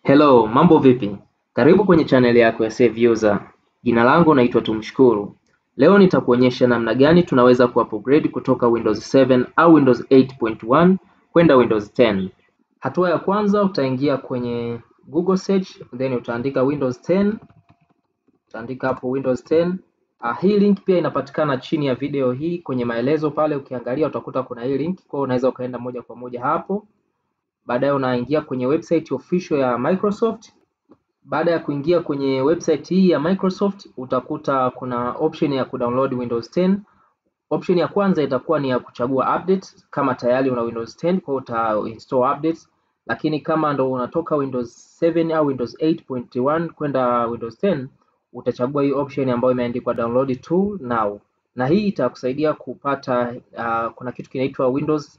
Hello, mambo vipi? Karibu kwenye channel yako ya Save User. Jina langu naitwa Tumshukuru. Leo nitakuonyesha namna gani tunaweza ku-upgrade kutoka Windows 7 au Windows 8.1 kwenda Windows 10. Hatua ya kwanza utaingia kwenye Google search, then utaandika Windows 10. Utaandika hapo Windows 10. Hii link pia inapatikana chini ya video hii kwenye maelezo pale, ukiangalia utakuta kuna hii link, kwa hiyo unaweza ukaenda moja kwa moja hapo. Baadaye unaingia kwenye website official ya Microsoft. Baada ya kuingia kwenye website hii ya Microsoft, utakuta kuna option ya kudownload Windows 10. Option ya kwanza itakuwa ni ya kuchagua update. Kama tayari una Windows 10, kwa uta install updates. Lakini kama ndo unatoka Windows 7 au Windows 8.1 kwenda Windows 10, utachagua hii option ambayo imeandikwa download to now. Na hii itakusaidia kupata kuna kitu kinaitwa Windows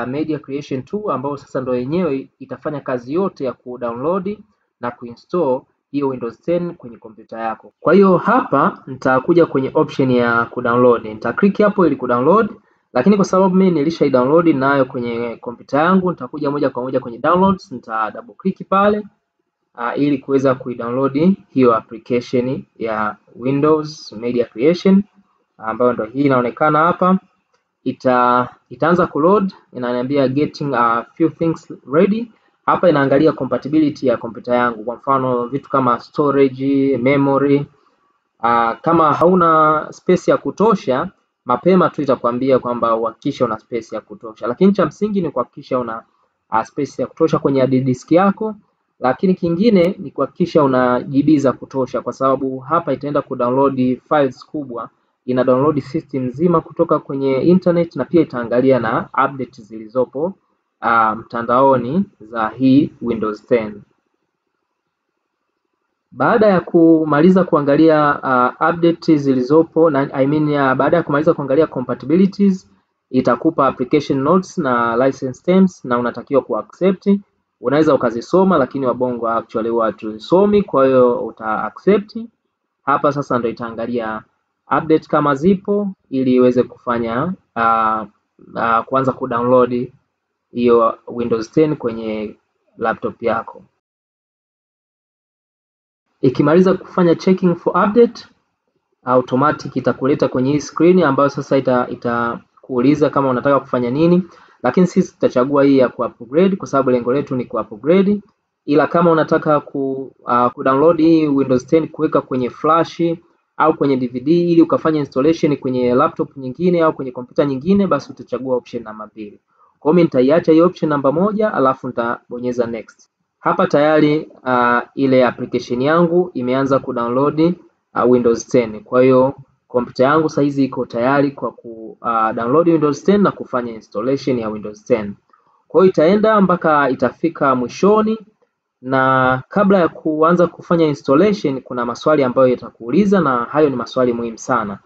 Media Creation 2 ambayo sasa ndo yenyewe itafanya kazi yote ya kudownload na kuinstall hiyo Windows 10 kwenye kompyuta yako. Kwa hiyo hapa nitakuja kwenye option ya kudownload. Nita-click hapo ili kudownload, lakini kwa sababu mimi nilisha download nayo kwenye kompyuta yangu, nitakuja moja kwa moja kwenye downloads, nita double click pale ili kuweza kuidownload hiyo application ya Windows Media Creation ambayo ndio hii inaonekana hapa. Itaanza kuload, inaniambia getting a few things ready. Hapa inaangalia compatibility ya kompyuta yangu, kwa mfano vitu kama storage, memory. Kama hauna space ya kutosha, mapema tu itakwambia kwamba uhakikishe una space ya kutosha, lakini cha msingi ni kuhakikisha una space ya kutosha kwenye hard disk yako. Lakini kingine ni kuhakikisha una GB za kutosha, kwa sababu hapa itaenda kudownload files kubwa. Ina download system nzima kutoka kwenye internet, na pia itaangalia na update zilizopo mtandaoni za hii Windows 10. Baada ya kumaliza kuangalia update zilizopo na baada ya kumaliza kuangalia compatibilities, itakupa application notes na license terms na unatakiwa kuaccept. Unaweza ukazisoma, lakini wabongo actually hatusomi, kwa hiyo uta accept. Hapa sasa ndio itaangalia update kama zipo ili iweze kufanya kuanza kudownload hiyo Windows 10 kwenye laptop yako. Ikimaliza kufanya checking for update, automatic itakuleta kwenye hii screen ambayo sasa itakuuliza kama unataka kufanya nini, lakini sisi tutachagua hii ya ku-upgrade kwa sababu lengo letu ni ku-upgrade. Ila kama unataka kudownload hii Windows 10 kuweka kwenye flash au kwenye DVD ili ukafanya installation kwenye laptop nyingine au kwenye kompyuta nyingine, basi utachagua option namba 2. Kwa hiyo mimi nitaiacha hii option namba 1 alafu nitabonyeza next. Hapa tayari ile application yangu imeanza kudownload Windows 10. Kwa hiyo kompyuta yangu sasa hizi iko tayari kwa download Windows 10 na kufanya installation ya Windows 10. Kwa hiyo itaenda mpaka itafika mwishoni, na kabla ya kuanza kufanya installation kuna maswali ambayo yatakuuliza, na hayo ni maswali muhimu sana.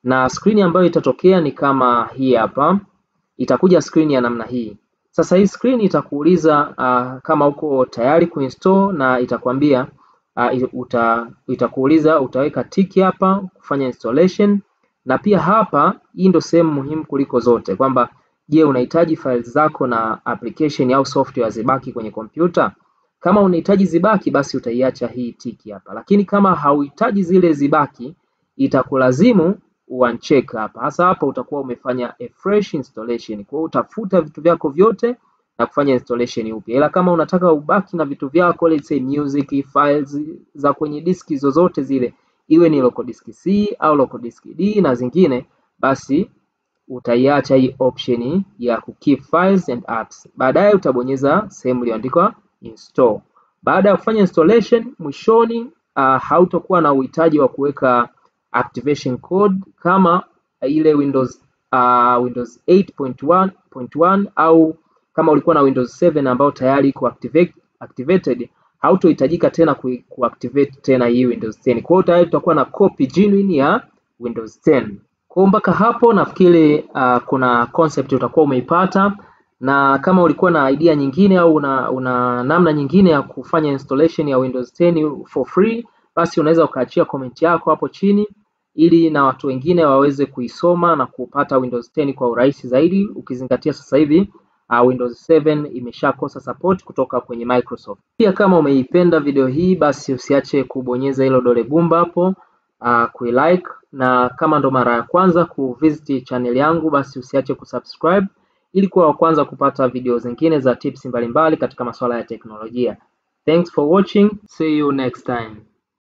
Na screen ambayo itatokea ni kama hii hapa. Itakuja screen ya namna hii. Sasa hii screen itakuuliza kama uko tayari kuinstall, na itakwambia itakuuliza utaweka tiki hapa kufanya installation. Na pia hapa hii ndio sehemu muhimu kuliko zote, kwamba je, unahitaji files zako na application au software zibaki kwenye kompyuta? Kama unahitaji zibaki, basi utaiacha hii tiki hapa, lakini kama hauhitaji zile zibaki, itakulazimu uncheck hapa. Hasa hapa utakuwa umefanya a fresh installation, kwa hiyo utafuta vitu vyako vyote na kufanya installation upya. Ila kama unataka ubaki na vitu vyako, let's say music files za kwenye diski zozote zile, iwe ni local disk C au local disk D na zingine, basi utaiacha hii option ya ku keep files and apps. Baadaye utabonyeza sehemu iliyoandikwa install. Baada ya kufanya installation, mwishoni hautakuwa na uhitaji wa kuweka activation code kama ile Windows 8.1 au kama ulikuwa na Windows 7 ambao tayari iko activated, hautohitajika tena kuactivate tena hii Windows 10. Kwa hiyo tayari tutakuwa na copy genuine ya Windows 10. Kwa mpaka hapo nafikiri kuna concept utakuwa umeipata, na kama ulikuwa na idea nyingine au una namna nyingine ya kufanya installation ya Windows 10 for free, basi unaweza ukaachia comment yako hapo chini ili na watu wengine waweze kuisoma na kupata Windows 10 kwa urahisi zaidi, ukizingatia sasa hivi Windows 7 imeshakosa support kutoka kwenye Microsoft. Pia kama umeipenda video hii, basi usiache kubonyeza hilo dole gumba hapo, kuilike, na kama ndo mara ya kwanza kuvisit channel yangu, basi usiache kusubscribe ili kuwa wa kwanza kupata video zingine za tips mbalimbali katika masuala ya teknolojia. Thanks for watching. See you next time.